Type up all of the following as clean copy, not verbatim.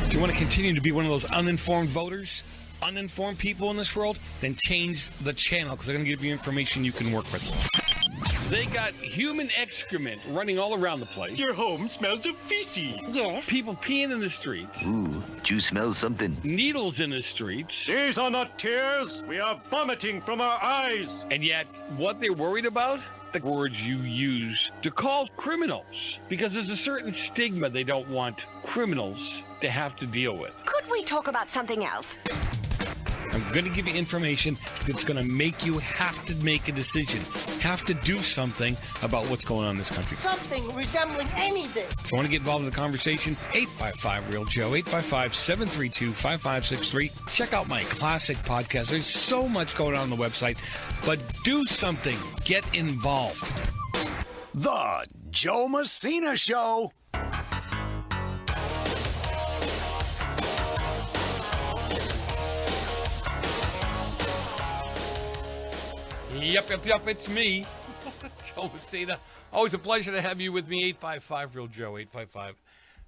If you want to continue to be one of those uninformed voters, uninformed people in this world, then change the channel because they're going to give you information you can work with. They got human excrement running all around the place. Your home smells of feces. Yes. People peeing in the streets. Ooh, do you smell something? Needles in the streets. These are not tears. We are vomiting from our eyes. And yet, what they're worried about? The words you use to call criminals. Because there's a certain stigma they don't want criminals to have to deal with. Could we talk about something else? I'm going to give you information that's going to make you have to make a decision, have to do something about what's going on in this country. Something resembling anything. If you want to get involved in the conversation, 855-REAL-JOE, 855-732-5563. Check out my classic podcast. There's so much going on the website, but do something. Get involved. The Joe Messina Show. Yep, it's me, Joe Messina. Always a pleasure to have you with me, 855-REAL-JOE,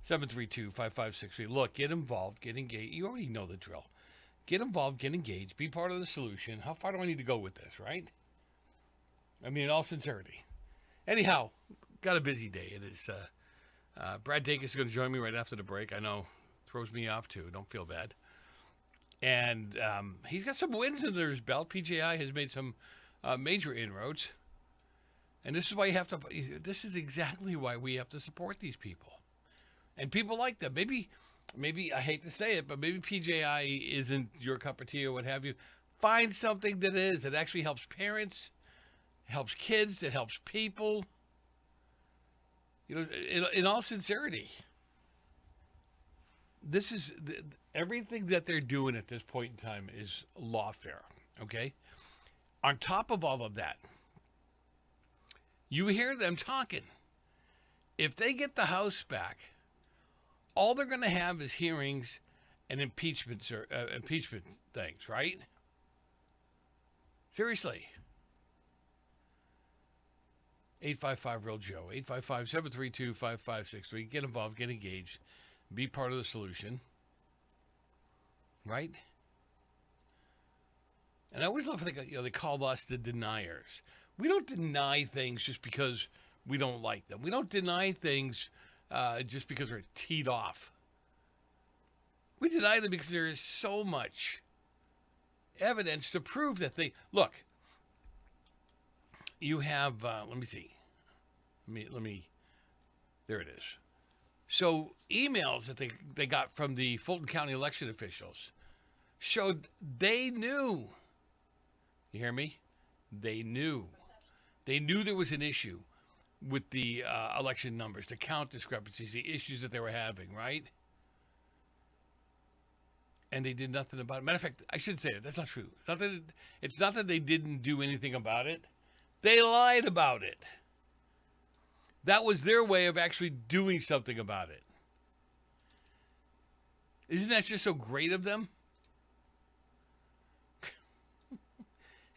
855-732-5563. Look, get involved, get engaged. You already know the drill. Get involved, get engaged, be part of the solution. How far do I need to go with this, right? I mean, in all sincerity. Anyhow, got a busy day. It is, Brad Dacus is going to join me right after the break. I know, throws me off too. Don't feel bad. And he's got some wins under his belt. PJI has made some major inroads. And this is why you have to, this is exactly why we have to support these people. And people like them. Maybe, I hate to say it, but maybe PJI isn't your cup of tea or what have you. Find something that is, that actually helps parents, helps kids, it helps people. You know, in all sincerity, this is, everything that they're doing at this point in time is lawfare, okay? On top of all of that, you hear them talking. If they get the House back, all they're going to have is hearings and impeachment things, right? Seriously. 855-REAL-JOE, 855-732-5563. Get involved, get engaged, be part of the solution, right? And I always love how they call us the deniers. We don't deny things just because we don't like them. We don't deny things just because they're teed off. We deny them because there is so much evidence to prove that they... Look, you have... let me see. Let me... There it is. So emails that they got from the Fulton County election officials showed they knew... You hear me? They knew. They knew there was an issue with the election numbers, the count discrepancies, the issues that they were having, right? And they did nothing about it. Matter of fact, I shouldn't say it. That's not true. It's not that they didn't do anything about it. They lied about it. That was their way of actually doing something about it. Isn't that just so great of them?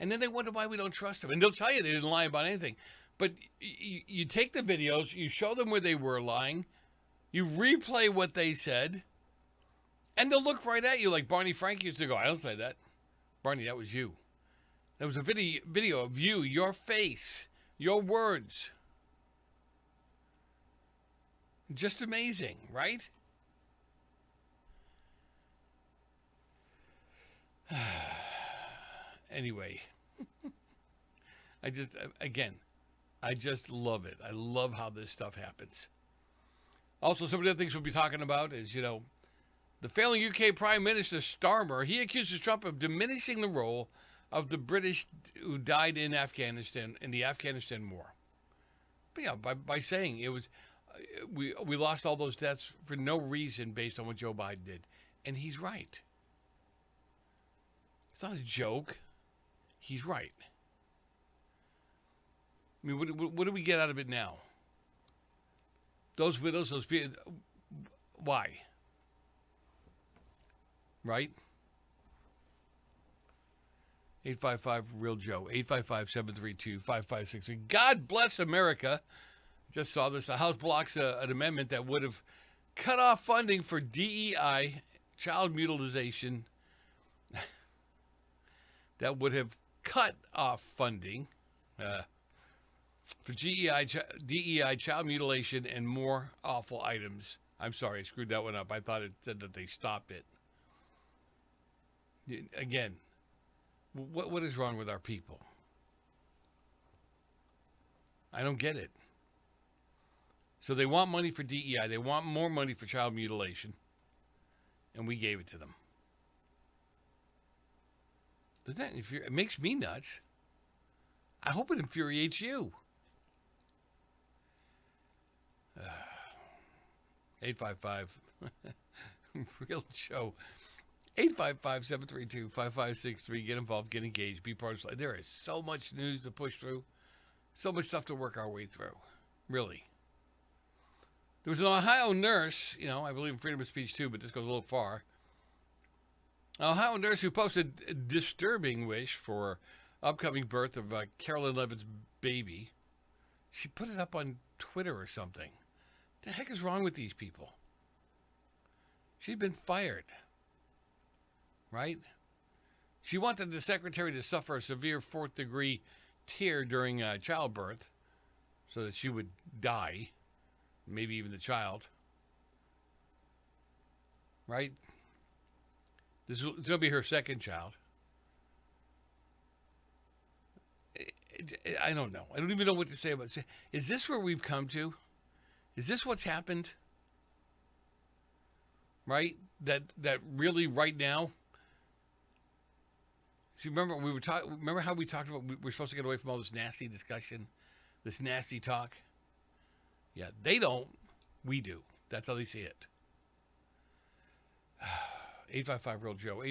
And then they wonder why we don't trust them. And they'll tell you they didn't lie about anything. But you take the videos, you show them where they were lying, you replay what they said, and they'll look right at you like Barney Frank used to go, I don't say that. Barney, that was you. That was a video of you, your face, your words. Just amazing, right? Anyway, I just love it. I love how this stuff happens. Also, some of the other things we'll be talking about is, the failing UK Prime Minister Starmer. He accuses Trump of diminishing the role of the British who died in Afghanistan, in the Afghanistan war. But yeah, by saying it was, we lost all those deaths for no reason based on what Joe Biden did. And he's right. It's not a joke. He's right. I mean, what do we get out of it now? Those widows, those people, why? Right? 855-REAL-JOE, 855-732-5563. God bless America. Just saw this. The House blocks an amendment that would have cut off funding for DEI, child mutilation, that would have cut off funding for DEI, child mutilation, and more awful items. I'm sorry, I screwed that one up. I thought it said that they stopped it. Again, what is wrong with our people? I don't get it. So they want money for DEI. They want more money for child mutilation. And we gave it to them. Doesn't that it makes me nuts. I hope it infuriates you. 855 Real Joe. 855-732-5563. Get involved, get engaged, be part of it. There is so much news to push through. So much stuff to work our way through. Really. There was an Ohio nurse, I believe in freedom of speech too, but this goes a little far. An Ohio nurse who posted a disturbing wish for upcoming birth of Carolyn Levitt's baby. She put it up on Twitter or something. What the heck is wrong with these people? She's been fired. Right? She wanted the secretary to suffer a severe 4th-degree tear during childbirth so that she would die, maybe even the child. Right? This will be her second child. I don't know. I don't even know what to say about it. Is this where we've come to? Is this what's happened? Right? That really right now. See, remember remember how we talked about we're supposed to get away from all this nasty discussion, this nasty talk? Yeah, they don't. We do. That's how they see it. 855 Real Joe.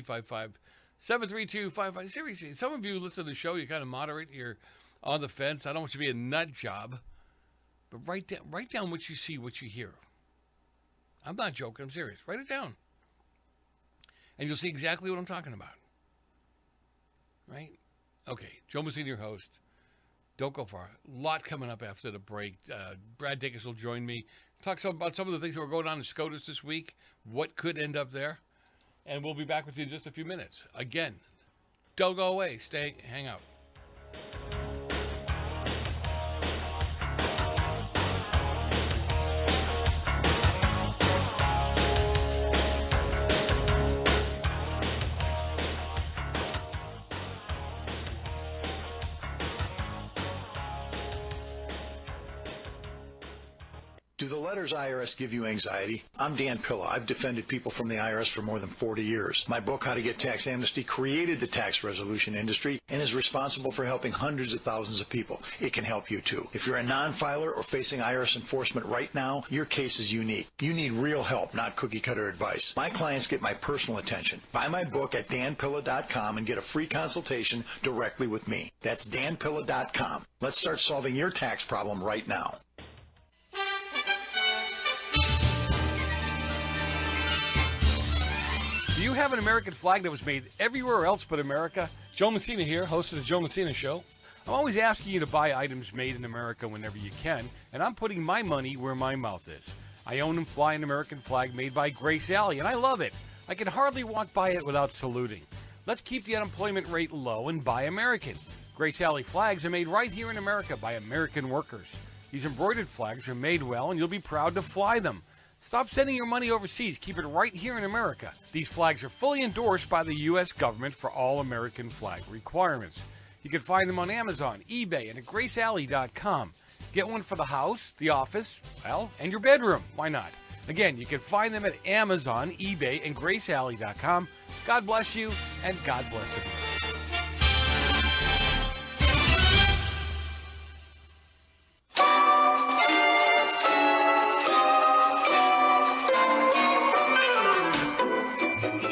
855-732-55. Seriously, some of you listen to the show, you kind of moderate, you're on the fence. I don't want you to be a nut job. But write down what you see, what you hear. I'm not joking. I'm serious. Write it down. And you'll see exactly what I'm talking about. Right? Okay. Joe Messina, your host. Don't go far. A lot coming up after the break. Brad Dacus will join me. Talk about some of the things that were going on in SCOTIS this week. What could end up there. And we'll be back with you in just a few minutes. Again, don't go away. Hang out. Do the letters IRS give you anxiety? I'm Dan Pilla. I've defended people from the IRS for more than 40 years. My book, How to Get Tax Amnesty, created the tax resolution industry and is responsible for helping hundreds of thousands of people. It can help you too. If you're a non-filer or facing IRS enforcement right now, your case is unique. You need real help, not cookie-cutter advice. My clients get my personal attention. Buy my book at danpilla.com and get a free consultation directly with me. That's danpilla.com. Let's start solving your tax problem right now. Do you have an American flag that was made everywhere else but America? Joe Messina here, host of the Joe Messina Show. I'm always asking you to buy items made in America whenever you can, and I'm putting my money where my mouth is. I own and fly an American flag made by Grace Alley, and I love it. I can hardly walk by it without saluting. Let's keep the unemployment rate low and buy American. Grace Alley flags are made right here in America by American workers. These embroidered flags are made well, and you'll be proud to fly them. Stop sending your money overseas. Keep it right here in America. These flags are fully endorsed by the U.S. government for all American flag requirements. You can find them on Amazon, eBay, and at GraceAlley.com. Get one for the house, the office, and your bedroom. Why not? Again, you can find them at Amazon, eBay, and GraceAlley.com. God bless you, and God bless America.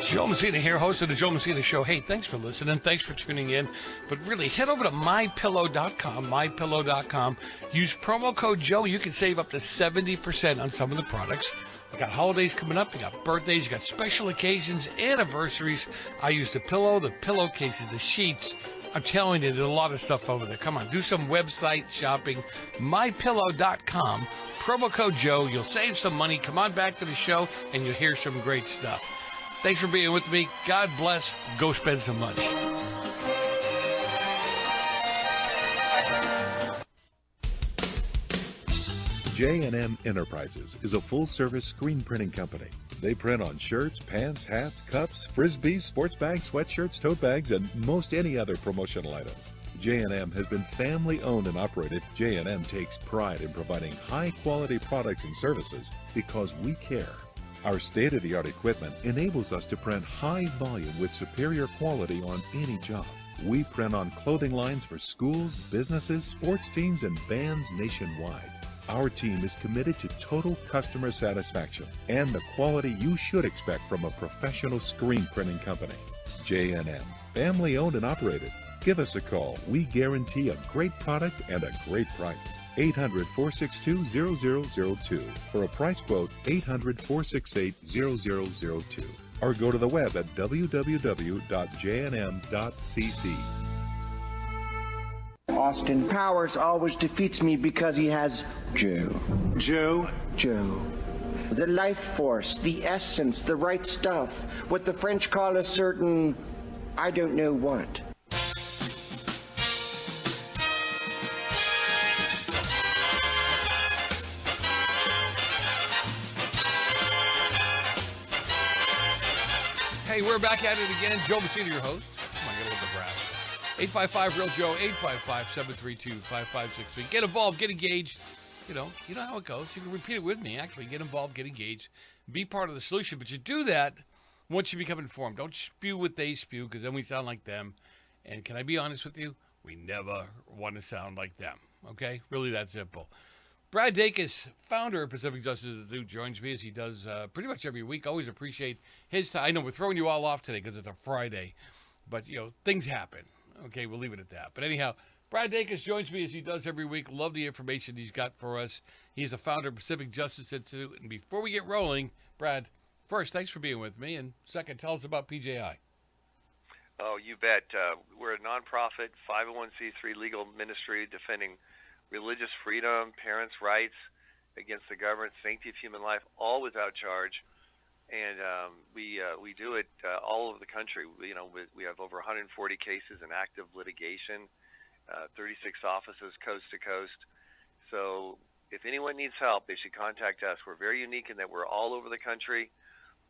Joe Messina here, host of the Joe Messina Show. Hey, thanks for listening. Thanks for tuning in. But really, head over to mypillow.com, mypillow.com. Use promo code Joe. You can save up to 70% on some of the products. We got holidays coming up. You got birthdays. You got special occasions, anniversaries. I use the pillow, the pillowcases, the sheets, I'm telling you, there's a lot of stuff over there. Come on, do some website shopping. MyPillow.com. Promo code Joe. You'll save some money. Come on back to the show, and you'll hear some great stuff. Thanks for being with me. God bless. Go spend some money. J&M Enterprises is a full-service screen printing company. They print on shirts, pants, hats, cups, frisbees, sports bags, sweatshirts, tote bags, and most any other promotional items. J&M has been family-owned and operated. J&M takes pride in providing high-quality products and services because we care. Our state-of-the-art equipment enables us to print high volume with superior quality on any job. We print on clothing lines for schools, businesses, sports teams, and bands nationwide. Our team is committed to total customer satisfaction and the quality you should expect from a professional screen printing company. J&M, family owned and operated. Give us a call. We guarantee a great product and a great price. 800-462-0002. For a price quote, 800-468-0002. Or go to the web at www.jnm.cc. Austin Powers always defeats me because he has Joe. Joe? Joe. The life force, the essence, the right stuff. What the French call a certain, I don't know what. Hey, we're back at it again. Joe Messina, your host. Come on, get a little bit brass. 855-REAL-JOE, 855-732-5563. Get involved, get engaged. You know how it goes. You can repeat it with me, actually. Get involved, get engaged. Be part of the solution. But you do that once you become informed. Don't spew what they spew, because then we sound like them. And can I be honest with you? We never want to sound like them. Okay? Really that simple. Brad Dacus, founder of Pacific Justice Institute, joins me as he does pretty much every week. Always appreciate his time. I know we're throwing you all off today because it's a Friday. But, things happen. Okay, we'll leave it at that. But anyhow, Brad Dacus joins me as he does every week. Love the information he's got for us. He's a founder of Pacific Justice Institute. And before we get rolling, Brad, first, thanks for being with me. And second, tell us about PJI. Oh, you bet. We're a nonprofit, 501c3 legal ministry defending religious freedom, parents' rights against the government, sanctity of human life, all without charge. And we do it all over the country. We have over 140 cases in active litigation, 36 offices coast to coast. So if anyone needs help, they should contact us. We're very unique in that we're all over the country.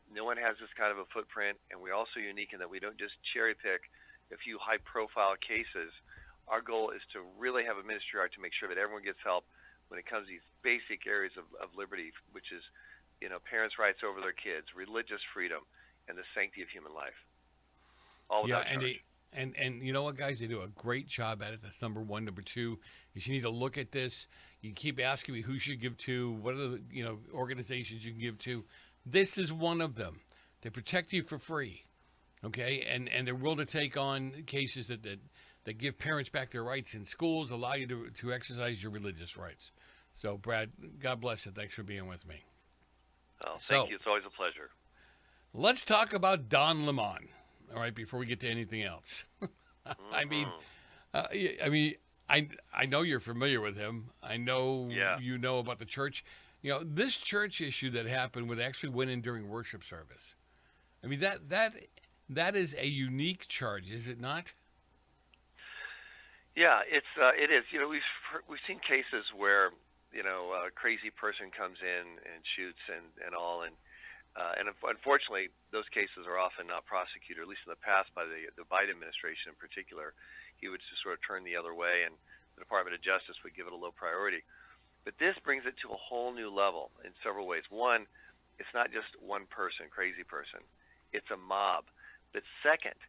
No one has this kind of a footprint, and we're also unique in that we don't just cherry pick a few high-profile cases. Our goal is to really have a ministry art to make sure that everyone gets help when it comes to these basic areas of liberty, which is parents' rights over their kids, religious freedom, and the sanctity of human life. All without charge. And you know what, guys? They do a great job at it. That's number one. Number two is you need to look at this. You keep asking me who you should give to, what are the organizations you can give to. This is one of them. They protect you for free, okay? And they're willing to take on cases that give parents back their rights in schools, allow you to exercise your religious rights. So, Brad, God bless you. Thanks for being with me. Oh, thank you. It's always a pleasure. Let's talk about Don Lemon, all right, before we get to anything else. I know you're familiar with him. I know you know about the church. This church issue that happened actually went in during worship service. I mean, that is a unique charge, is it not? Yeah, it is. We've seen cases where a crazy person comes in and shoots and all, and unfortunately, those cases are often not prosecuted, at least in the past by the Biden administration in particular. He would just sort of turn the other way, and the Department of Justice would give it a low priority. But this brings it to a whole new level in several ways. One, it's not just one person, crazy person. It's a mob. But second,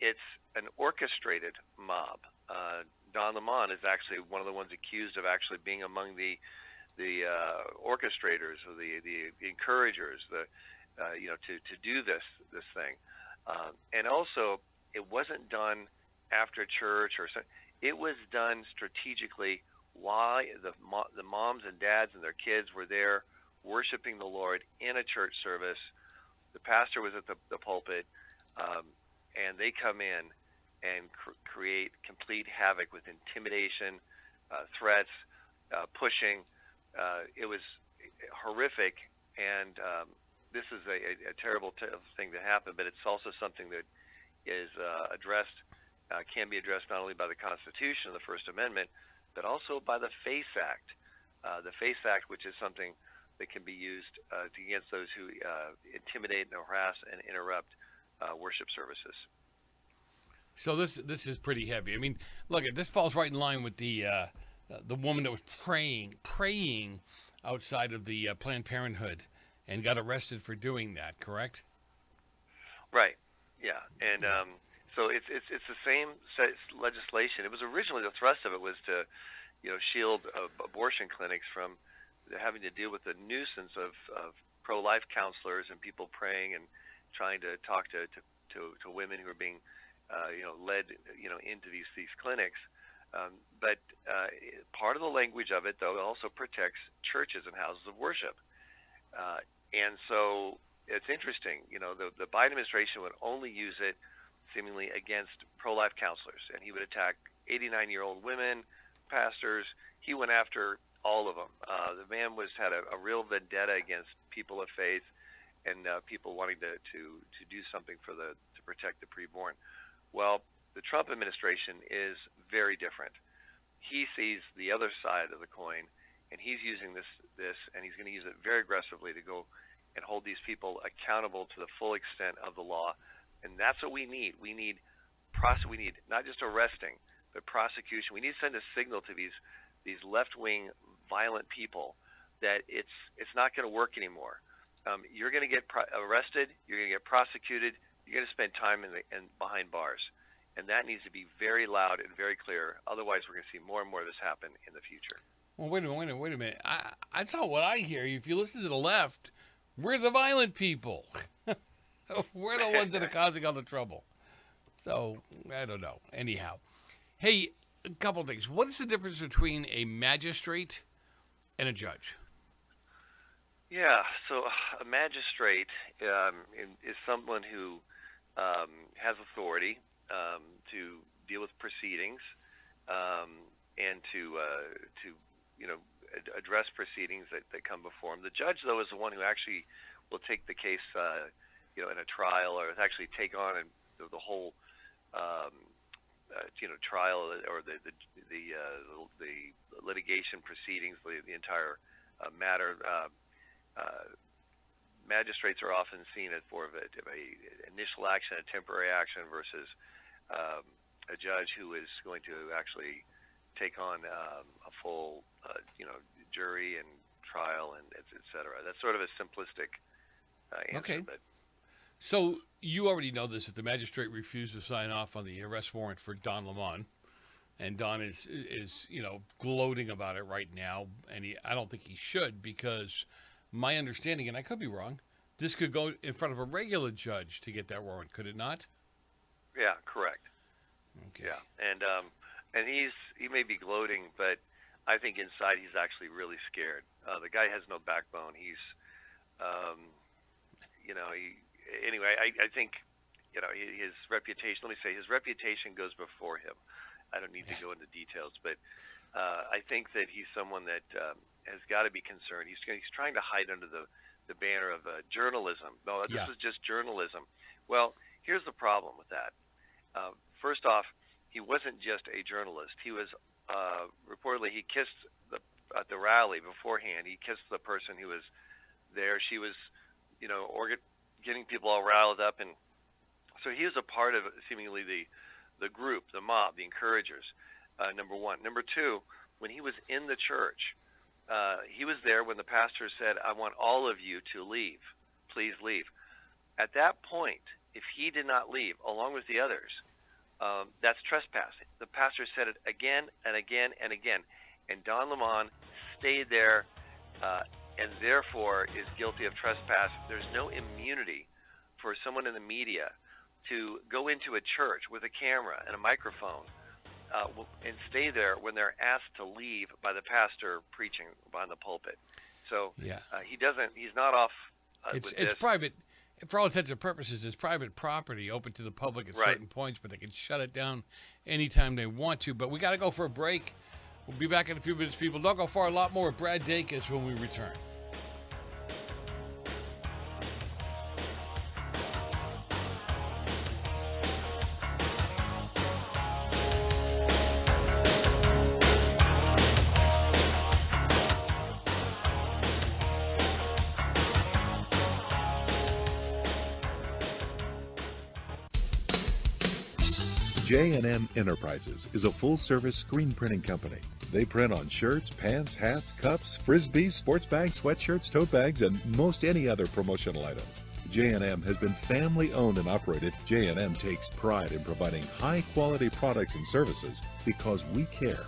it's an orchestrated mob. Don Lemon is actually one of the ones accused of actually being among the orchestrators or the encouragers, to do this thing. And also, it wasn't done after church or something. It was done strategically while the moms and dads and their kids were there worshiping the Lord in a church service. The pastor was at the pulpit, and they come in and create complete havoc with intimidation, threats, pushing. It was horrific, and this is a terrible thing to happen, but it's also something that is addressed, can be addressed not only by the Constitution, the First Amendment, but also by the FACE Act. The FACE Act, which is something that can be used against those who intimidate and harass and interrupt worship services. So this is pretty heavy. I mean, look, this falls right in line with the woman that was praying outside of the Planned Parenthood and got arrested for doing that. Correct? Right. Yeah. And so it's the same legislation. It was originally, the thrust of it was to, shield abortion clinics from having to deal with the nuisance of pro-life counselors and people praying and trying to talk to women who are being led into these clinics. But part of the language of it, though, also protects churches and houses of worship. And so it's interesting, the Biden administration would only use it seemingly against pro-life counselors, and he would attack 89-year-old women, pastors. He went after all of them. The man had a real vendetta against people of faith and people wanting to do something to protect the preborn. Well, the Trump administration is very different. He sees the other side of the coin, and he's using this, and he's going to use it very aggressively to go and hold these people accountable to the full extent of the law. And that's what we need. We need not just arresting, but prosecution. We need to send a signal to these left-wing violent people that it's not going to work anymore. You're going to get arrested. You're going to get prosecuted. You're going to spend time behind bars. And that needs to be very loud and very clear. Otherwise, we're going to see more and more of this happen in the future. Well, wait a minute. That's not what I hear. If you listen to the left, we're the violent people. We're the ones that are causing all the trouble. So, I don't know. Anyhow. Hey, a couple things. What is the difference between a magistrate and a judge? Yeah, so a magistrate is someone who has authority to deal with proceedings and to address proceedings that come before him. The judge, though, is the one who actually will take the case, in a trial, or actually take on the whole, trial or the litigation proceedings, the entire matter. Magistrates are often seen as more of a initial action, a temporary action, versus a judge who is going to actually take on a full, jury and trial and et cetera. That's sort of a simplistic answer. Okay. But So you already know this, that the magistrate refused to sign off on the arrest warrant for Don Lemon, and Don is gloating about it right now, and I don't think he should, because my understanding, and I could be wrong, this could go in front of a regular judge to get that warrant, could it not? yeah, correct. Okay. Yeah, and he may be gloating, but I think inside he's actually really scared. The guy has no backbone. He's, anyway, I think, his reputation. Let me say, his reputation goes before him. I don't need to go into details, but I think that he's someone that has got to be concerned. He's trying to hide under the banner of journalism. No, this is just journalism. Well, here's the problem with that. First off, he wasn't just a journalist. He was reportedly, he kissed at the rally beforehand. He kissed the person who was there. She was, getting people all riled up, and so he was a part of seemingly the group, the mob, the encouragers. Number one. Number two, when he was in the church, he was there when the pastor said, "I want all of you to leave. Please leave." At that point, if he did not leave, along with the others, that's trespassing. The pastor said it again and again and again, and Don Lemon stayed there and therefore is guilty of trespass. There's no immunity for someone in the media to go into a church with a camera and a microphone and stay there when they're asked to leave by the pastor preaching behind the pulpit. So he's not off with this. It's private. for all intents and purposes, is private property open to the public at certain points, but they can shut it down anytime they want to. But we got to go for a break. We'll be back in a few minutes, people. Don't go far. A lot more with Brad Dacus when we return. J&M Enterprises is a full-service screen printing company. They print on shirts, pants, hats, cups, frisbees, sports bags, sweatshirts, tote bags, and most any other promotional items. J&M has been family-owned and operated. J&M takes pride in providing high-quality products and services because we care.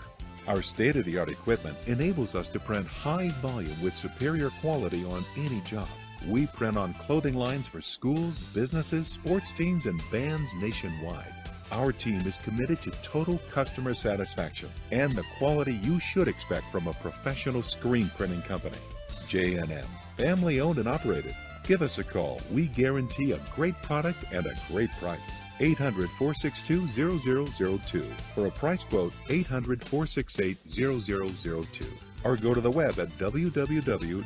Our state-of-the-art equipment enables us to print high volume with superior quality on any job. We print on clothing lines for schools, businesses, sports teams, and bands nationwide. Our team is committed to total customer satisfaction and the quality you should expect from a professional screen printing company. J&M, family owned and operated. Give us a call. We guarantee a great product and a great price. 800-462-0002. For a price quote, 800-468-0002. Or go to the web at www.jnm.cc.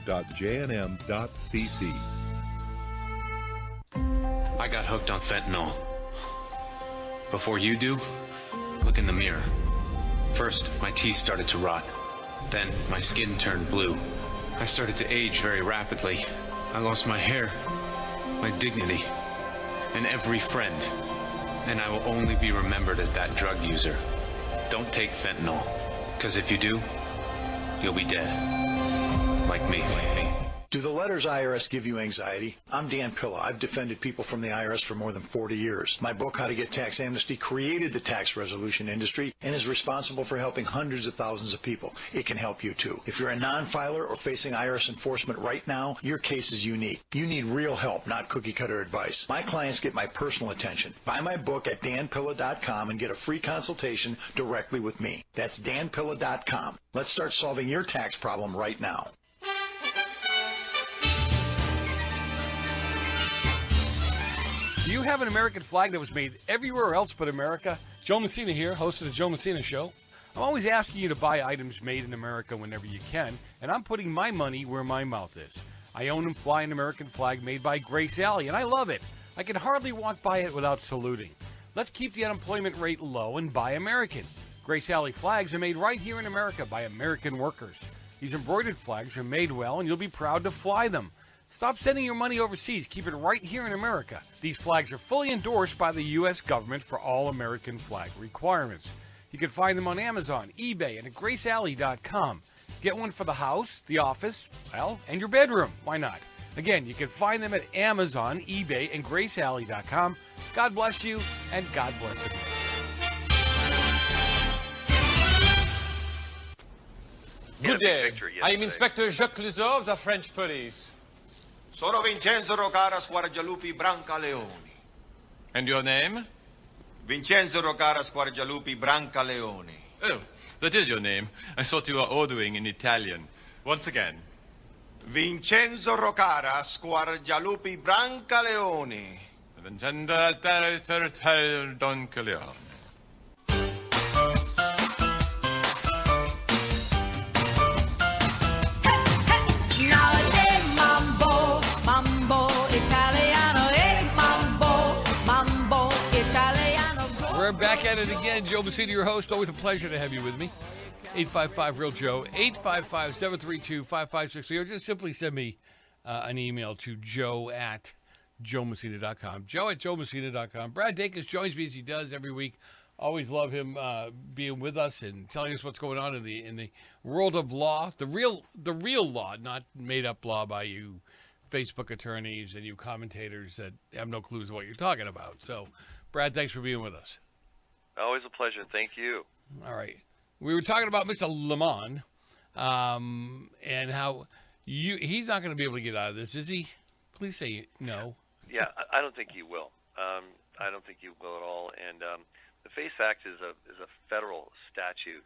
I got hooked on fentanyl. Before you do, look in the mirror. First, my teeth started to rot. Then, my skin turned blue. I started to age very rapidly. I lost my hair, my dignity, and every friend. And I will only be remembered as that drug user. Don't take fentanyl, because if you do, you'll be dead. Like me. Do the letters IRS give you anxiety? I'm Dan Pilla. I've defended people from the IRS for more than 40 years. My book, How to Get Tax Amnesty, created the tax resolution industry and is responsible for helping hundreds of thousands of people. It can help you too. If you're a non-filer or facing IRS enforcement right now, your case is unique. You need real help, not cookie-cutter advice. My clients get my personal attention. Buy my book at danpilla.com and get a free consultation directly with me. That's danpilla.com. Let's start solving your tax problem right now. Do you have an American flag that was made everywhere else but America? Joe Messina here, host of the Joe Messina Show. I'm always asking you to buy items made in America whenever you can, and I'm putting my money where my mouth is. I own and fly an American flag made by Grace Alley, and I love it. I can hardly walk by it without saluting. Let's keep the unemployment rate low and buy American. Grace Alley flags are made right here in America by American workers. These embroidered flags are made well, and you'll be proud to fly them. Stop sending your money overseas. Keep it right here in America. These flags are fully endorsed by the U.S. government for all American flag requirements. You can find them on Amazon, eBay, and at GraceAlley.com. Get one for the house, the office, well, and your bedroom. Why not? Again, you can find them at Amazon, eBay, and GraceAlley.com. God bless you, and God bless America. Good day. I am Inspector Jacques Lizot of the French police. Sono Vincenzo Rocaras Guardialupi Brancaleoni. And your name? Vincenzo Rocaras Guardialupi Brancaleoni. Oh, that is your name. I thought you were ordering in Italian. Once again. Vincenzo Rocaras Guardialupi Brancaleoni. Vincenzo Don Corleone. We're back at it again. Joe Messina, your host. Always a pleasure to have you with me. 855-REAL-JOE, 855-732-5563. Or just simply send me an email to joe@joemessina.com. joe@joemessina.com. Brad Dacus joins me as he does every week. Always love him being with us and telling us what's going on in the world of law. The real law, not made-up law by you Facebook attorneys and you commentators that have no clues what you're talking about. So, Brad, thanks for being with us. Always a pleasure. Thank you. All right. We were talking about Mr. Lemon and how he's not going to be able to get out of this, is he? Please say no. Yeah, I don't think he will. I don't think he will at all. And the FACE Act is a federal statute,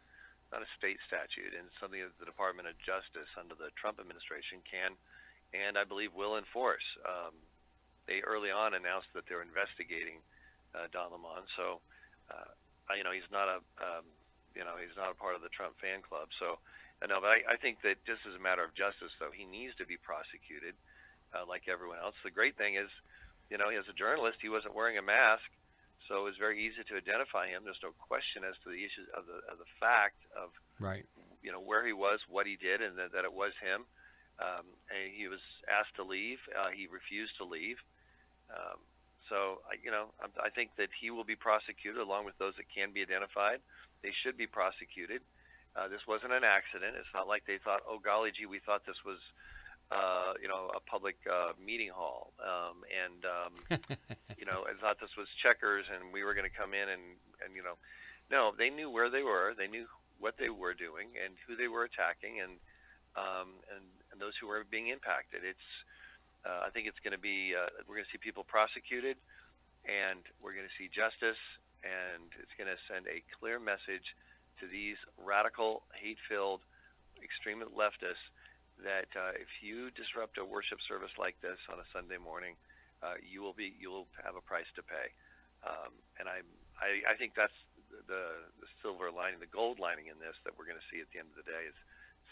not a state statute, and something that the Department of Justice under the Trump administration can and I believe will enforce. they early on announced that they're investigating Don Lemon. So, he's not he's not a part of the Trump fan club. So, no, but I think that just as a matter of justice, though, he needs to be prosecuted like everyone else. The great thing is, as a journalist, he wasn't wearing a mask, so it was very easy to identify him. There's no question as to the issues of the fact of right. Where he was, what he did, and that it was him. And he was asked to leave. He refused to leave. So I think that he will be prosecuted along with those that can be identified. They should be prosecuted. This wasn't an accident. It's not like they thought, oh golly gee, we thought this was a public meeting hall, and I thought this was Checkers, and we were going to come in and no, they knew where they were. They knew what they were doing and who they were attacking, and those who were being impacted. I think it's going to be we're going to see people prosecuted, and we're going to see justice, and it's going to send a clear message to these radical, hate-filled, extremist leftists that if you disrupt a worship service like this on a Sunday morning, you will have a price to pay. And I think that's the silver lining, the gold lining in this that we're going to see at the end of the day is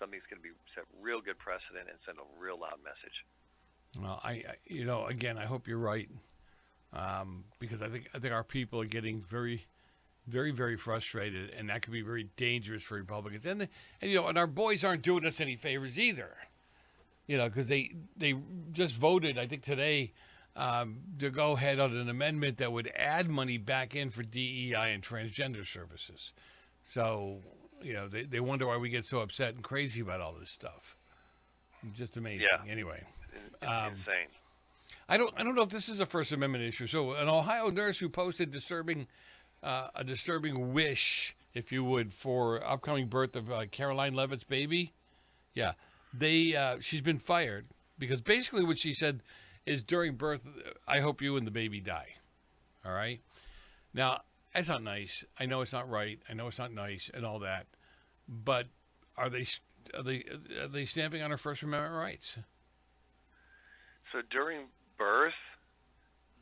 something's going to be set real good precedent and send a real loud message. Well, again, I hope you're right, because I think our people are getting very, very, very frustrated, and that could be very dangerous for Republicans. And our boys aren't doing us any favors either, because they just voted, I think today, to go ahead on an amendment that would add money back in for DEI and transgender services. So, they wonder why we get so upset and crazy about all this stuff. Just amazing. Yeah. Anyway. It's insane. I don't know if this is a First Amendment issue. So an Ohio nurse who posted a disturbing wish, if you would, for upcoming birth of Caroline Levitt's baby. Yeah, she's been fired because basically what she said is during birth, I hope you and the baby die. All right. Now that's not nice. I know it's not right. I know it's not nice and all that. But are they stamping on her First Amendment rights? So during birth,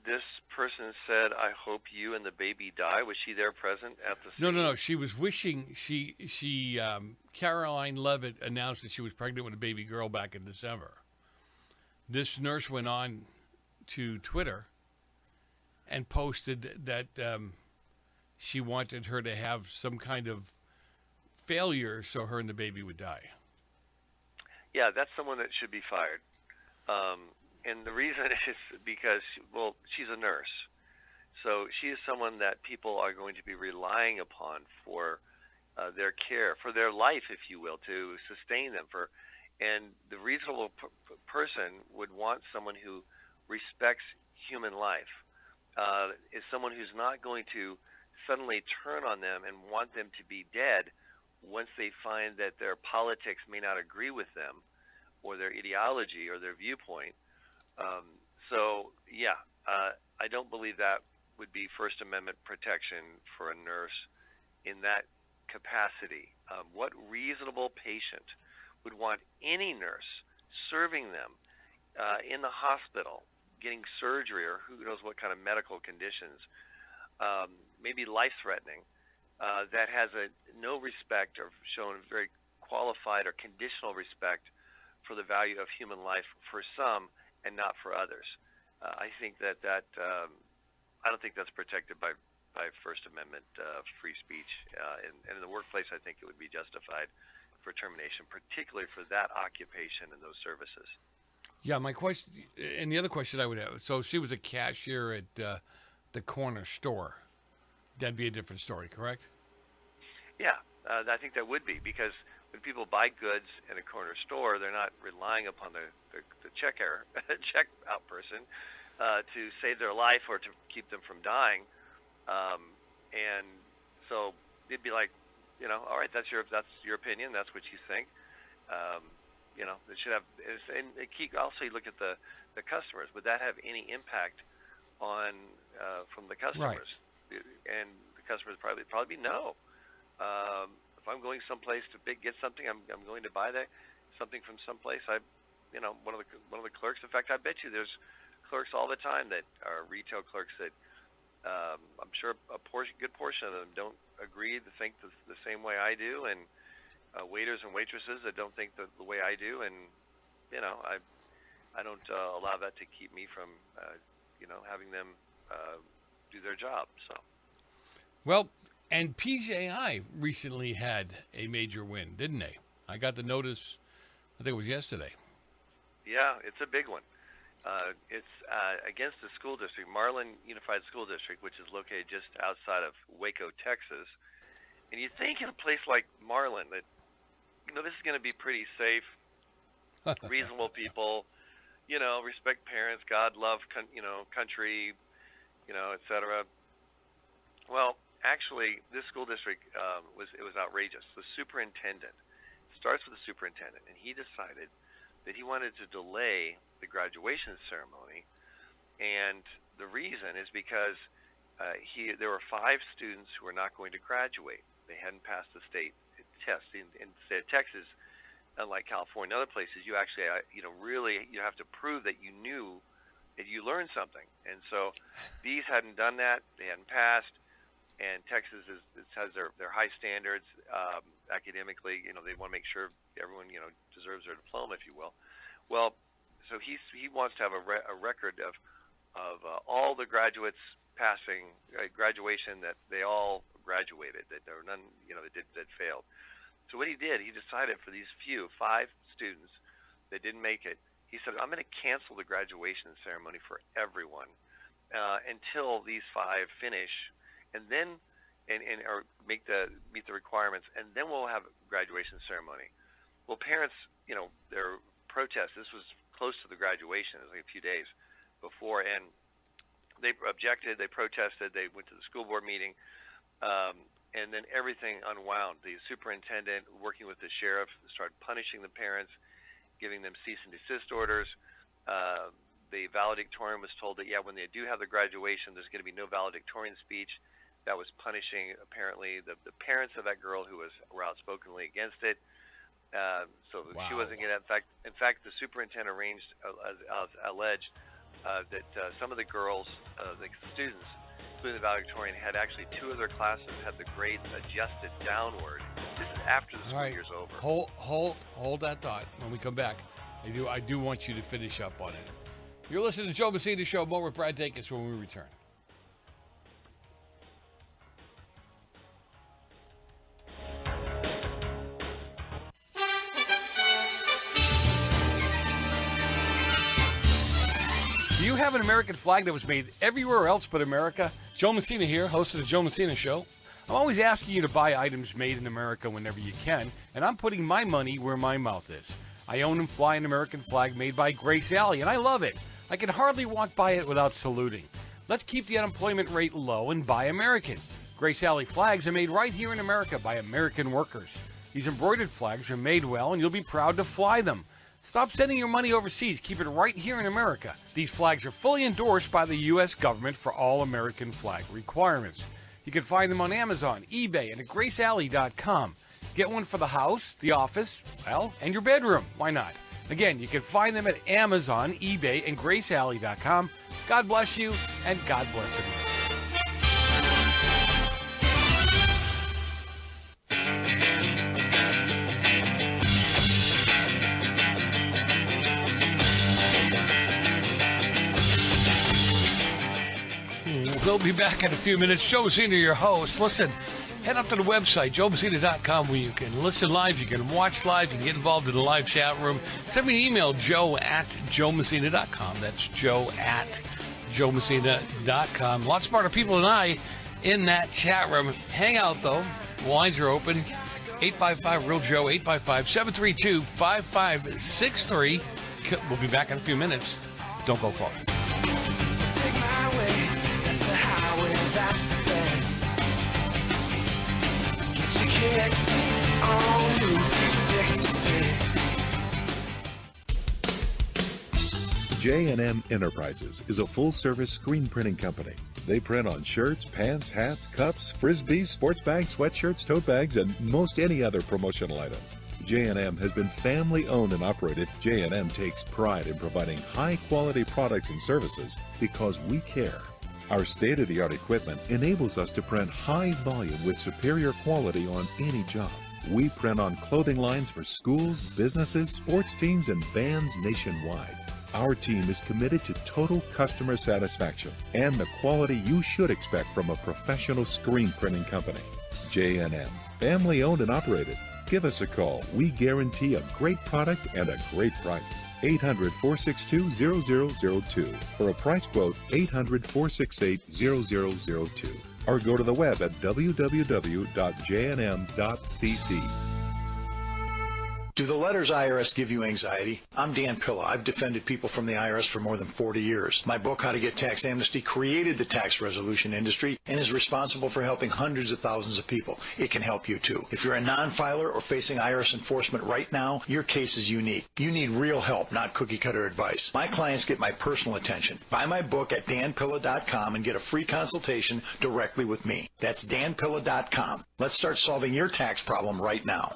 this person said, "I hope you and the baby die." Was she there present at the scene? No. She was wishing. Caroline Levitt announced that she was pregnant with a baby girl back in December. This nurse went on to Twitter and posted that she wanted her to have some kind of failure so her and the baby would die. Yeah, that's someone that should be fired. And the reason is because, she's a nurse. So she is someone that people are going to be relying upon for their care, for their life, if you will, to sustain them. And the reasonable person would want someone who respects human life, is someone who's not going to suddenly turn on them and want them to be dead once they find that their politics may not agree with them or their ideology or their viewpoint. I don't believe that would be First Amendment protection for a nurse in that capacity. What reasonable patient would want any nurse serving them in the hospital, getting surgery or who knows what kind of medical conditions, maybe life-threatening, that has no respect or shown very qualified or conditional respect for the value of human life for some and not for others. I think that I don't think that's protected by First Amendment free speech. And in the workplace, I think it would be justified for termination, particularly for that occupation and those services. Yeah, my question, and the other question I would have, so she was a cashier at the corner store. That'd be a different story, correct? Yeah, I think that would be, because when people buy goods in a corner store, they're not relying upon the checkout person to save their life or to keep them from dying. And so it'd be like, all right, that's your opinion. That's what you think. It should have. And also, you look at the customers. Would that have any impact on from the customers? Right. And the customers probably be no. If I'm going someplace to get something, I'm going to buy something from someplace. One of the clerks. In fact, I bet you there's clerks all the time that are retail clerks that I'm sure a good portion of them don't agree to think the same way I do, and waiters and waitresses that don't think the way I do, and I don't allow that to keep me from having them do their job. So. Well, and PJI recently had a major win, didn't they? I got the notice, I think it was yesterday. Yeah, it's a big one. It's against the school district, Marlin Unified School District, which is located just outside of Waco, Texas. And you think in a place like Marlin that, this is going to be pretty safe, reasonable people, respect parents, God, love, country, et cetera. Well, actually, this school district was outrageous. The superintendent, starts with the superintendent, and he decided that he wanted to delay the graduation ceremony, and the reason is because there were 5 students who were not going to graduate. They hadn't passed the state test. In the state of Texas, unlike California and other places, you actually, really you have to prove that you knew, that you learned something. And so these hadn't done that. They hadn't passed. And Texas has their high standards academically. They want to make sure everyone deserves their diploma, if you will. Well, so he wants to have a record of all the graduates passing graduation, that they all graduated, that there were none that failed. So what he did, he decided for these 5 students that didn't make it, he said, I'm going to cancel the graduation ceremony for everyone until these 5 finish. And then, or meet the requirements, and then we'll have a graduation ceremony. Well, parents, their protest. This was close to the graduation. It was like a few days before, and they objected. They protested. They went to the school board meeting, and then everything unwound. The superintendent, working with the sheriff, started punishing the parents, giving them cease and desist orders. The valedictorian was told that, when they do have the graduation, there's going to be no valedictorian speech. That was punishing, apparently, the parents of that girl who were outspokenly against it. So wow. She wasn't going to. In fact, the superintendent alleged that some of the girls, the students, including the valedictorian, had actually 2 of their classes had the grades adjusted downward. This is after the school year's over. Hold that thought. When we come back, I do want you to finish up on it. You're listening to Joe Messina Show. More with Brad Dacus when we return. Do you have an American flag that was made everywhere else but America? Joe Messina here, host of the Joe Messina Show. I'm always asking you to buy items made in America whenever you can, and I'm putting my money where my mouth is. I own and fly an American flag made by Grace Alley, and I love it. I can hardly walk by it without saluting. Let's keep the unemployment rate low and buy American. Grace Alley flags are made right here in America by American workers. These embroidered flags are made well, and you'll be proud to fly them. Stop sending your money overseas. Keep it right here in America. These flags are fully endorsed by the U.S. government for all American flag requirements. You can find them on Amazon, eBay, and at GraceAlley.com. Get one for the house, the office, and your bedroom. Why not? Again, you can find them at Amazon, eBay, and GraceAlley.com. God bless you, and God bless America. We'll be back in a few minutes. Joe Messina, your host. Listen, head up to the website, joemessina.com, where you can listen live, you can watch live, you can get involved in the live chat room. Send me an email, joe@joemessina.com. That's joe@joemessina.com. A lot smarter people than I in that chat room. Hang out, though. The lines are open. 855-REAL-JOE, 855-732-5563. We'll be back in a few minutes. Don't go far. Take my way. That's the highway, that's the thing. Get your kicks on Route 66. J&M Enterprises is a full-service screen printing company. They print on shirts, pants, hats, cups, frisbees, sports bags, sweatshirts, tote bags, and most any other promotional items. J&M has been family owned and operated. J&M takes pride in providing high-quality products and services because we care. Our state-of-the-art equipment enables us to print high volume with superior quality on any job. We print on clothing lines for schools, businesses, sports teams, and bands nationwide. Our team is committed to total customer satisfaction and the quality you should expect from a professional screen printing company. J&M, family owned and operated. Give us a call. We guarantee a great product and a great price. 800-462-0002. For a price quote, 800-468-0002. Or go to the web at www.jnm.cc. Do the letters IRS give you anxiety? I'm Dan Pilla. I've defended people from the IRS for more than 40 years. My book, How to Get Tax Amnesty, created the tax resolution industry and is responsible for helping hundreds of thousands of people. It can help you too. If you're a non-filer or facing IRS enforcement right now, your case is unique. You need real help, not cookie-cutter advice. My clients get my personal attention. Buy my book at danpilla.com and get a free consultation directly with me. That's danpilla.com. Let's start solving your tax problem right now.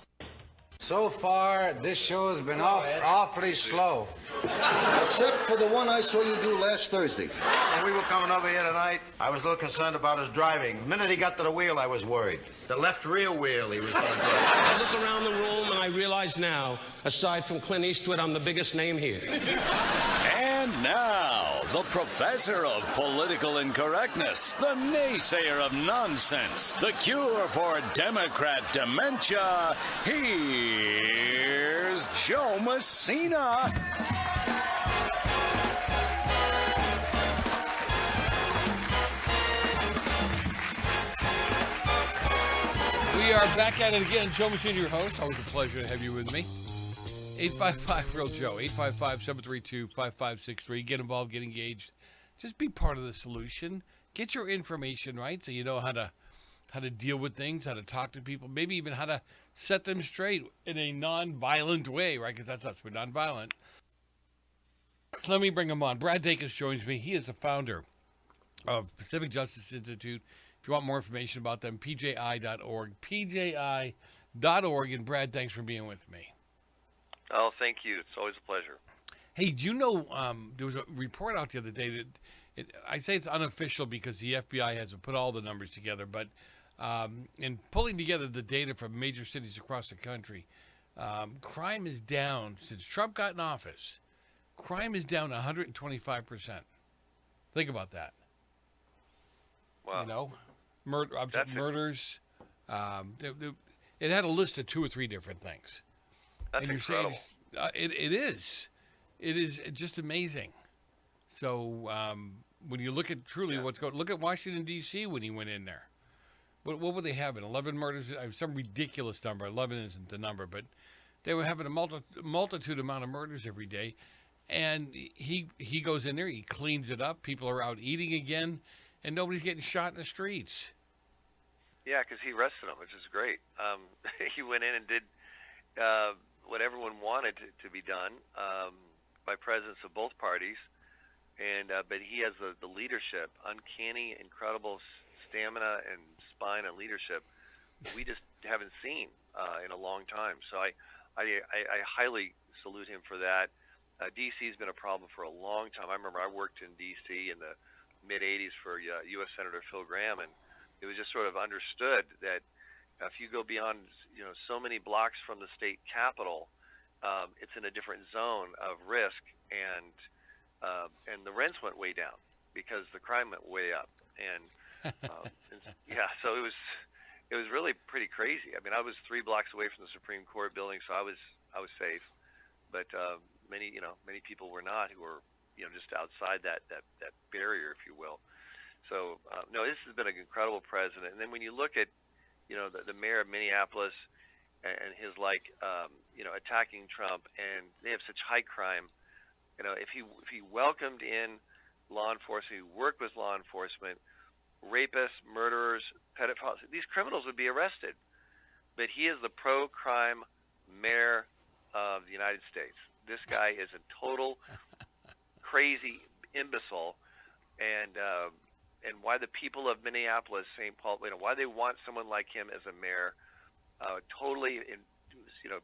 So far, this show has been awfully slow. Except for the one I saw you do last Thursday. When we were coming over here tonight, I was a little concerned about his driving. The minute he got to the wheel, I was worried. The left rear wheel he was going to do. I look around the room and I realize now, aside from Clint Eastwood, I'm the biggest name here. And now, the professor of political incorrectness, the naysayer of nonsense, the cure for Democrat dementia, here's Joe Messina. We are back at it again. Joe Messina, your host. Always a pleasure to have you with me. 855-REAL-JOE, 855-732-5563. Get involved, get engaged. Just be part of the solution. Get your information right so you know how to deal with things, how to talk to people, maybe even how to set them straight in a non-violent way, right? Because that's us. We're non-violent. Let me bring him on. Brad Dacus joins me. He is the founder of Pacific Justice Institute. If you want more information about them, pji.org, pji.org. And Brad, thanks for being with me. Oh, thank you. It's always a pleasure. Hey, do you know there was a report out the other day that I say it's unofficial because the FBI hasn't put all the numbers together, but in pulling together the data from major cities across the country, crime is down since Trump got in office. Crime is down 125%. Think about that. Wow. You know, murders. It had a list of 2 or 3 different things. That's incredible. It is. It is just amazing. So when you look at truly what's going, look at Washington D.C. when he went in there. What would they have? 11 murders? Some ridiculous number. 11 isn't the number, but they were having a multitude amount of murders every day. And he goes in there, he cleans it up. People are out eating again, and nobody's getting shot in the streets. Yeah, because he arrested them, which is great. He went in and did what everyone wanted to be done by presidents of both parties, but he has the leadership, uncanny, incredible stamina and spine and leadership we just haven't seen in a long time. So I highly salute him for that. D.C. has been a problem for a long time. I remember I worked in D.C. in the mid-'80s for U.S. Senator Phil Gramm, and it was just sort of understood that if you go beyond, so many blocks from the state capitol, it's in a different zone of risk, and the rents went way down because the crime went way up, and so it was really pretty crazy. I mean, I was 3 blocks away from the Supreme Court building, so I was safe, but many people were not, who were just outside that barrier, if you will. So no, this has been an incredible president. And then when you look at the mayor of Minneapolis and his attacking Trump, and they have such high crime. If he welcomed in law enforcement, he worked with law enforcement, rapists, murderers, pedophiles, these criminals would be arrested. But he is the pro-crime mayor of the United States. This guy is a total crazy imbecile, and why the people of Minneapolis, St. Paul, why they want someone like him as a mayor, totally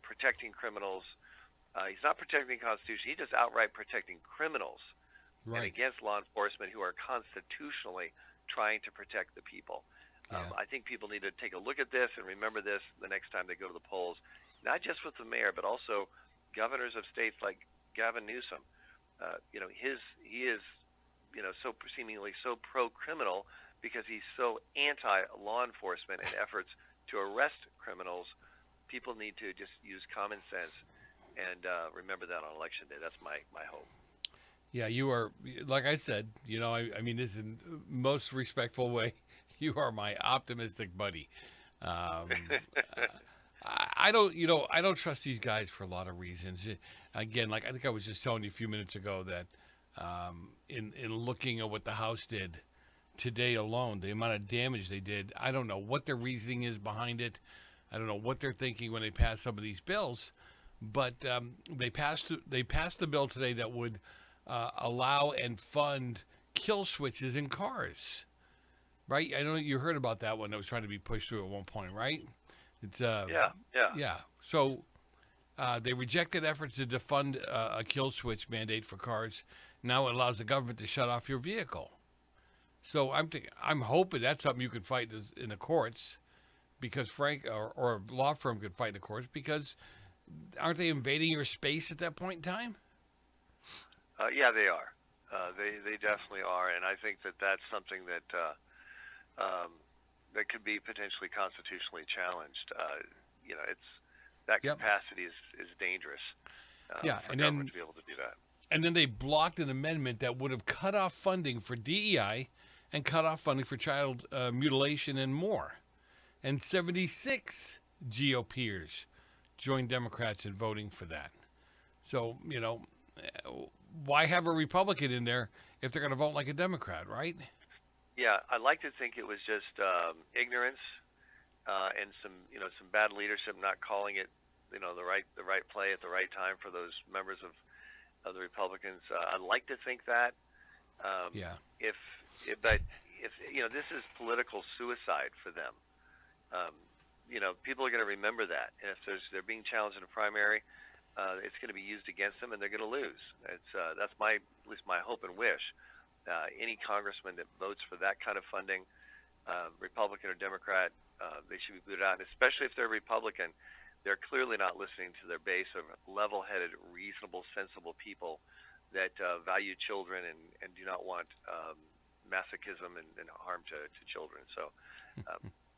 protecting criminals. He's not protecting the Constitution. He's just outright protecting criminals and against law enforcement who are constitutionally trying to protect the people. I think people need to take a look at this and remember this the next time they go to the polls, not just with the mayor, but also governors of states like Gavin Newsom. He is so seemingly so pro-criminal because he's so anti-law enforcement and efforts to arrest criminals. People need to just use common sense and remember that on Election Day. That's my hope. Yeah, you are, like I said, I mean this in the most respectful way. You are my optimistic buddy. I don't trust these guys for a lot of reasons. Again, like I think I was just telling you a few minutes ago that in looking at what the House did today alone, the amount of damage they did, I don't know what their reasoning is behind it. I don't know what they're thinking when they pass some of these bills, but they passed the bill today that would allow and fund kill switches in cars. Right? I know you heard about that one that was trying to be pushed through at one point, right? It's yeah. So they rejected efforts to defund a kill switch mandate for cars. Now it allows the government to shut off your vehicle. So I'm hoping that's something you can fight in the courts, because or a law firm could fight in the courts, because aren't they invading your space at that point in time? Yeah, they are. They definitely are, and I think that's something that that could be potentially constitutionally challenged. That capacity is dangerous. For government to be able to do that. And then they blocked an amendment that would have cut off funding for DEI and cut off funding for child mutilation and more. And 76 GOPers joined Democrats in voting for that. So, why have a Republican in there if they're going to vote like a Democrat, right? Yeah, I like to think it was just ignorance and some bad leadership, not calling it the right play at the right time for those members of the Republicans. I'd like to think that. But if this is political suicide for them. People are going to remember that, and if they're being challenged in a primary, it's going to be used against them, and they're going to lose. That's at least my hope and wish. Any congressman that votes for that kind of funding, Republican or Democrat, they should be booted out. And especially if they're Republican, they're clearly not listening to their base of level-headed, reasonable, sensible people that value children and do not want masochism and harm to children. So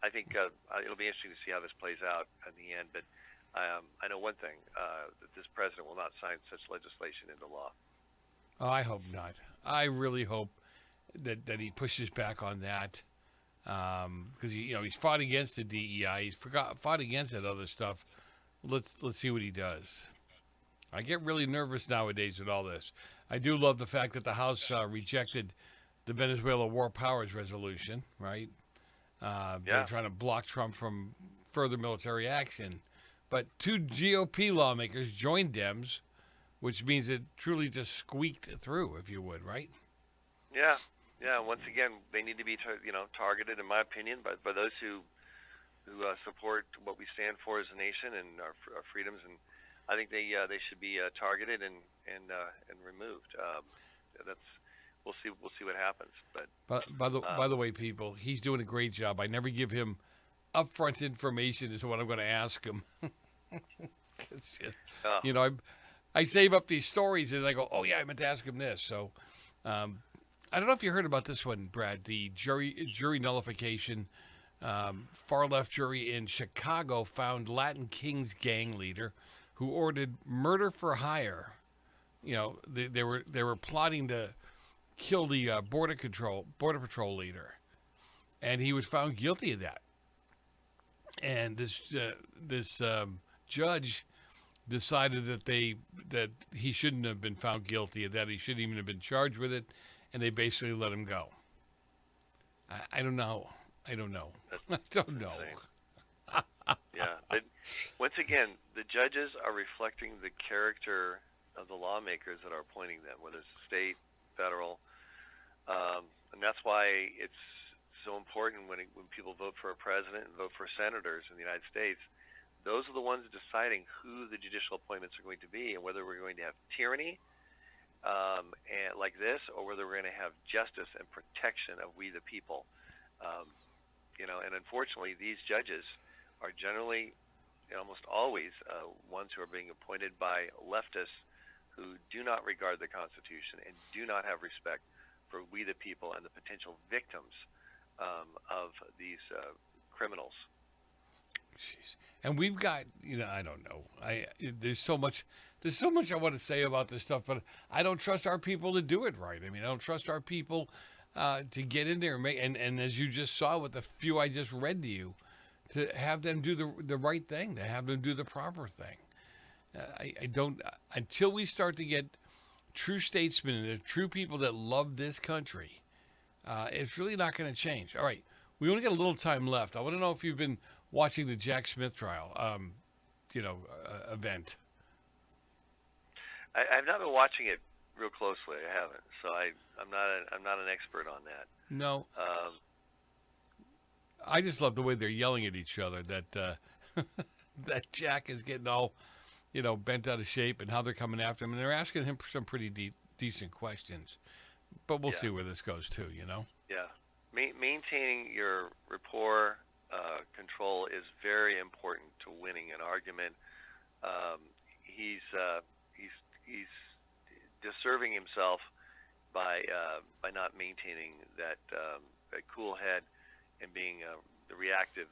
I think it'll be interesting to see how this plays out in the end. But I know one thing, that this president will not sign such legislation into law. Oh, I hope not. I really hope that he pushes back on that, because he's fought against the DEI. He's fought against that other stuff. Let's see what he does. I get really nervous nowadays with all this. I do love the fact that the House rejected the Venezuela War Powers Resolution. Right? They're trying to block Trump from further military action, but 2 GOP lawmakers joined Dems, which means it truly just squeaked through, if you would, right? Yeah. Once again, they need to be, targeted, in my opinion, by those who support what we stand for as a nation and our freedoms. And I think they should be targeted and removed. We'll see what happens. But by the way, people, he's doing a great job. I never give him upfront information as to what I'm going to ask him. I save up these stories and I go, oh yeah, I meant to ask him this. So I don't know if you heard about this one, Brad. The jury nullification. Far left jury in Chicago found Latin Kings gang leader who ordered murder for hire. They were plotting to kill the border patrol leader, and he was found guilty of that. And this judge decided that he shouldn't have been found guilty of that. He shouldn't even have been charged with it, and they basically let him go. I don't know. I don't know. Yeah. But once again, the judges are reflecting the character of the lawmakers that are appointing them, whether it's state, federal, and that's why it's so important when people vote for a president and vote for senators in the United States those are the ones deciding who the judicial appointments are going to be and whether we're going to have tyranny and like this, or whether we're going to have justice and protection of we the people. And unfortunately, these judges are generally, almost always, ones who are being appointed by leftists who do not regard the Constitution and do not have respect for we the people and the potential victims of these criminals. Jeez. And we've got, I don't know. There's so much I want to say about this stuff, but I don't trust our people to do it right. I mean, I don't trust our people to get in there and as you just saw with the few I just read to you, to have them do the right thing, to have them do the proper thing. I don't, until we start to get true statesmen and true people that love this country, it's really not going to change. All right, we only got a little time left. I want to know if you've been watching the Jack Smith trial, event. I've not been watching it real closely. I haven't, so I'm not an expert on that. No. I just love the way they're yelling at each other. That that Jack is getting all, bent out of shape, and how they're coming after him, and they're asking him some pretty decent questions. But we'll see where this goes too. Yeah, maintaining your rapport control is very important to winning an argument. He's deserving himself by not maintaining that cool head and being reactive.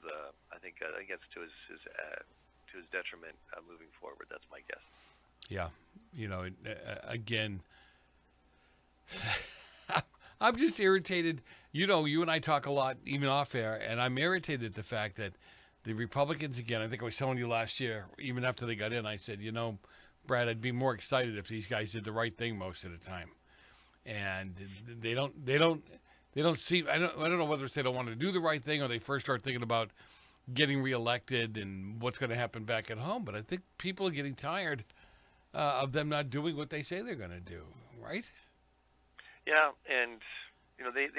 I think it's to his detriment moving forward. That's my guess. Yeah, again, I'm just irritated. You and I talk a lot, even off air, and I'm irritated at the fact that the Republicans, again, I think I was telling you last year, even after they got in, I said, Brad, I'd be more excited if these guys did the right thing most of the time. And they don't see, I don't know whether it's they don't want to do the right thing or they first start thinking about getting reelected and what's going to happen back at home. But I think people are getting tired of them not doing what they say they're going to do, right? Yeah, and they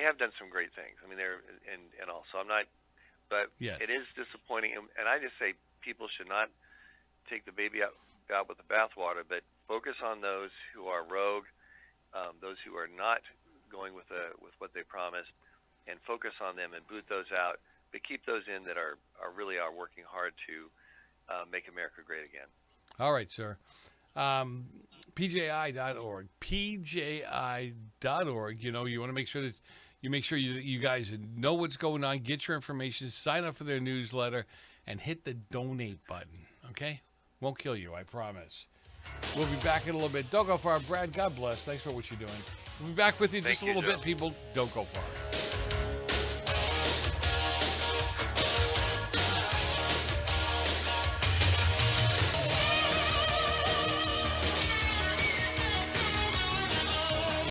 have done some great things. I mean, and also I'm not, but yes. It is disappointing, and I just say people should not take the baby out with the bathwater, but focus on those who are rogue, those who are not going with what they promised, and focus on them and boot those out, but keep those in that are really working hard to make America great again. All right, sir. PJI.org. PJI.org. You want to make sure that you guys know what's going on, get your information, sign up for their newsletter, and hit the donate button. Okay? Won't kill you, I promise. We'll be back in a little bit. Don't go far. Brad, God bless. Thanks for what you're doing. We'll be back with you just a little bit, people. Don't go far.